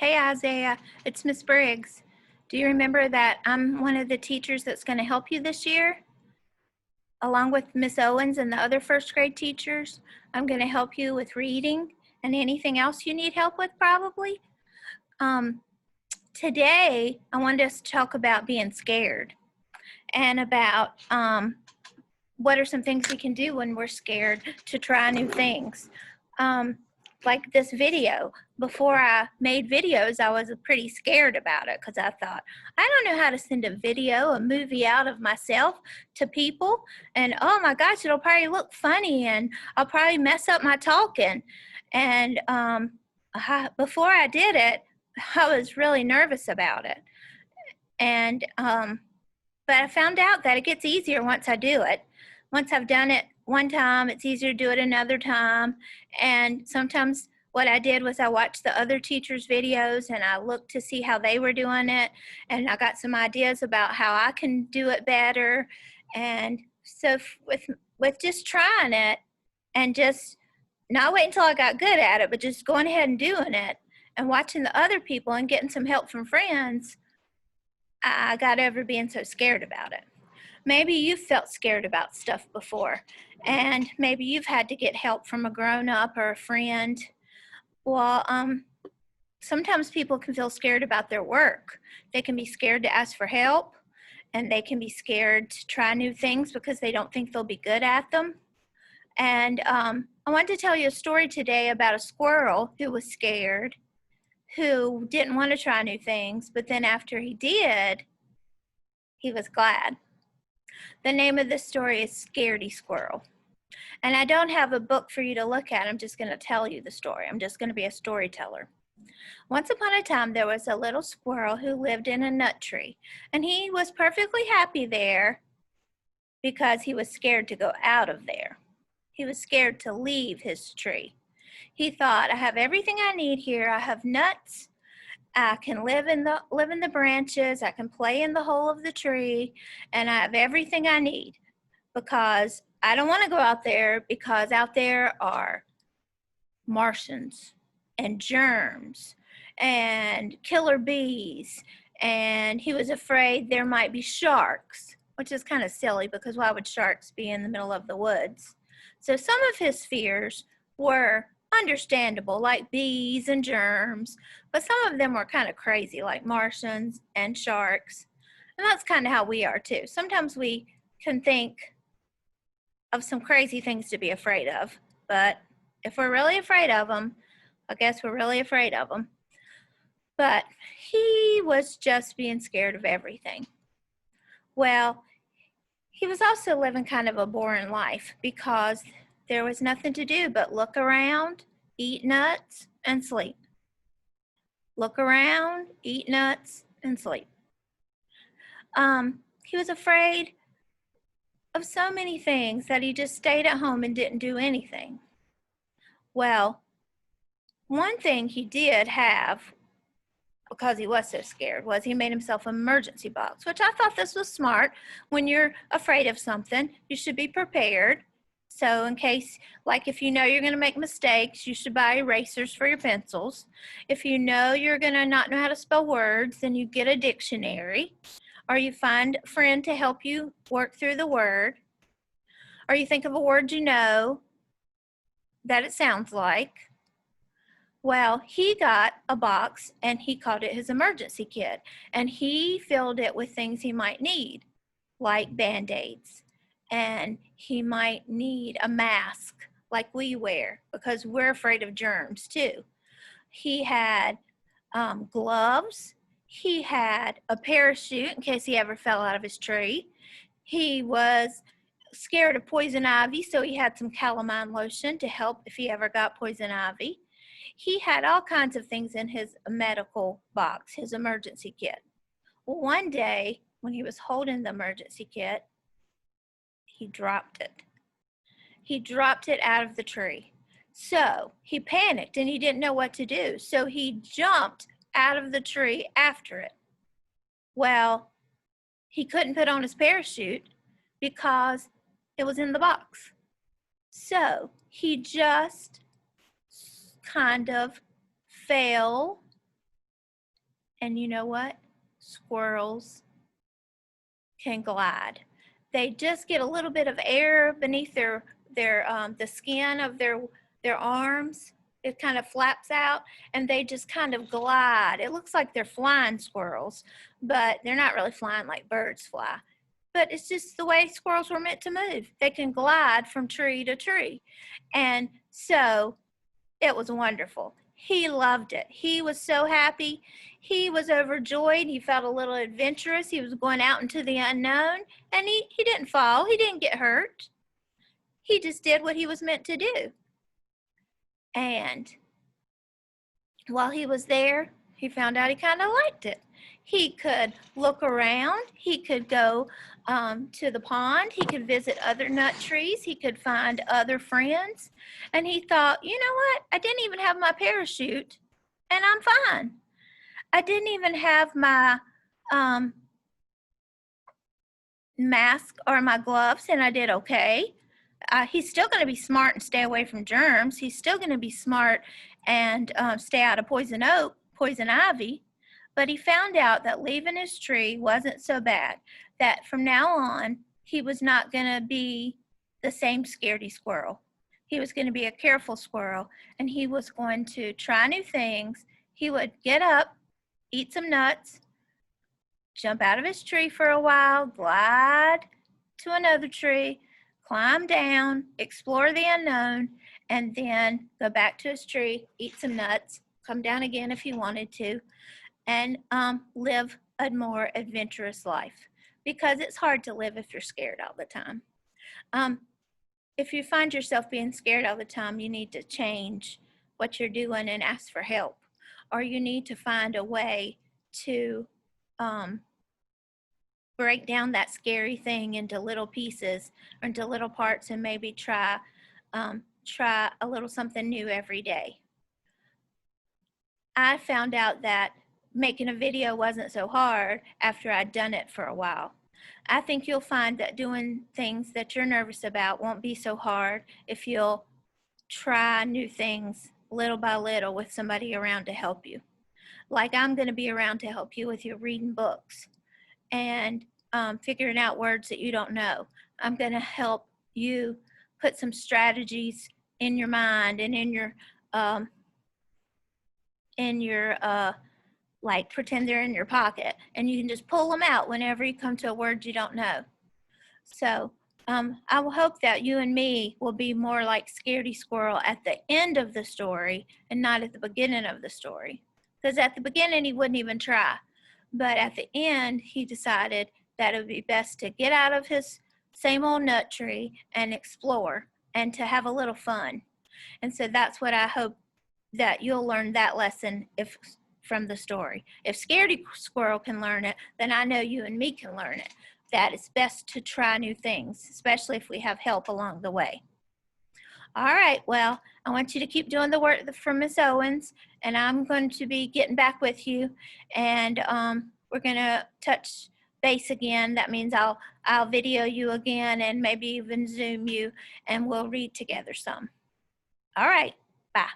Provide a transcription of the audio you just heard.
Hey Isaiah, it's Miss Briggs. Do you remember that I'm one of the teachers that's going to help you this year? Along with Miss Owens and the other first grade teachers, I'm going to help you with reading and anything else you need help with probably. Um, Today, I wanted us to talk about being scared and about what are some things we can do when we're scared to try new things. Um, like this video. Before I made videos, I was pretty scared about it because I thought, I don't know how to send a video, a movie out of myself to people. And oh my gosh, it'll probably look funny and I'll probably mess up my talking. And before I did it, I was really nervous about it. And but I found out that it gets easier once I do it. Once I've done it one time, it's easier to do it another time. And sometimes what I did was I watched the other teachers' videos and I looked to see how they were doing it. And I got some ideas about how I can do it better. And so with just trying it and just not wait until I got good at it, but just going ahead and doing it and watching the other people and getting some help from friends, I got over being so scared about it. Maybe you've felt scared about stuff before, and maybe you've had to get help from a grown-up or a friend. Well, sometimes people can feel scared about their work. They can be scared to ask for help, and they can be scared to try new things because they don't think they'll be good at them. And I wanted to tell you a story today about a squirrel who was scared, who didn't want to try new things, but then after he did, he was glad. The name of this story is Scaredy Squirrel. And I don't have a book for you to look at. I'm just going to tell you the story. I'm just going to be a storyteller. Once upon a time, there was a little squirrel who lived in a nut tree. And he was perfectly happy there because he was scared to go out of there. He was scared to leave his tree. He thought, I have everything I need here. I have nuts. I can live in the branches. I can play in the hole of the tree, and I have everything I need because I don't want to go out there because out there are Martians and germs and killer bees, and he was afraid there might be sharks, which is kind of silly because why would sharks be in the middle of the woods? So some of his fears were understandable, like bees and germs, but some of them were kind of crazy, like Martians and sharks. And that's kind of how we are too. Sometimes we can think of some crazy things to be afraid of, but if we're really afraid of them, I guess we're really afraid of them. But he was just being scared of everything. Well, he was also living kind of a boring life because there was nothing to do but look around, eat nuts, and sleep. Look around, eat nuts, and sleep. He was afraid of so many things that he just stayed at home and didn't do anything. Well, one thing he did have, because he was so scared, was he made himself an emergency box, which I thought this was smart. When you're afraid of something, you should be prepared. So in case, like if you know you're going to make mistakes, you should buy erasers for your pencils. If you know you're going to not know how to spell words, then you get a dictionary. Or you find a friend to help you work through the word. Or you think of a word you know that it sounds like. Well, he got a box and he called it his emergency kit. And he filled it with things he might need, like Band-Aids. And he might need a mask like we wear because we're afraid of germs too. He had gloves. He had a parachute in case he ever fell out of his tree. He was scared of poison ivy, so he had some calamine lotion to help if he ever got poison ivy. He had all kinds of things in his medical box, his emergency kit. Well, one day when he was holding the emergency kit, he dropped it. He dropped it out of the tree. So he panicked and he didn't know what to do. So he jumped out of the tree after it. Well, he couldn't put on his parachute because it was in the box. So he just kind of fell And you know what? Squirrels can glide. They just get a little bit of air beneath the skin of their arms. It kind of flaps out, and they just kind of glide. It looks like they're flying squirrels, but they're not really flying like birds fly. But it's just the way squirrels were meant to move. They can glide from tree to tree. And so it was wonderful. He loved it. He was so happy. He was overjoyed. He felt a little adventurous. He was going out into the unknown, and he didn't fall. He didn't get hurt. He just did what he was meant to do. And while he was there, he found out he kind of liked it. He could look around. He could go to the pond. He could visit other nut trees. He could find other friends. And he thought, you know what? I didn't even have my parachute, and I'm fine. I didn't even have my mask or my gloves, and I did okay. He's still going to be smart and stay away from germs. He's still going to be smart and stay out of poison ivy. But he found out that leaving his tree wasn't so bad, that from now on, he was not going to be the same scaredy squirrel. He was going to be a careful squirrel, and he was going to try new things. He would get up, eat some nuts, jump out of his tree for a while, glide to another tree, climb down, explore the unknown, and then go back to his tree, eat some nuts, come down again if he wanted to, and live a more adventurous life, because it's hard to live if you're scared all the time. If you find yourself being scared all the time, you need to change what you're doing and ask for help, or you need to find a way to break down that scary thing into little pieces or into little parts, and maybe try a little something new every day. I found out that making a video wasn't so hard after I'd done it for a while. I think you'll find that doing things that you're nervous about won't be so hard if you'll try new things little by little with somebody around to help you. Like, I'm going to be around to help you with your reading books and figuring out words that you don't know. I'm going to help you put some strategies in your mind and in your like, pretend they're in your pocket, and you can just pull them out whenever you come to a word you don't know. So I will hope that you and me will be more like Scaredy Squirrel at the end of the story and not at the beginning of the story. Because at the beginning, he wouldn't even try. But at the end, he decided that it would be best to get out of his same old nut tree and explore and to have a little fun. And so that's what I hope that you'll learn that lesson from the story. If Scaredy Squirrel can learn it, then I know you and me can learn it. That it's best to try new things, especially if we have help along the way. All right, well, I want you to keep doing the work from Miss Owens, and I'm going to be getting back with you, and we're going to touch base again. That means I'll video you again and maybe even Zoom you, and we'll read together some. All right, bye.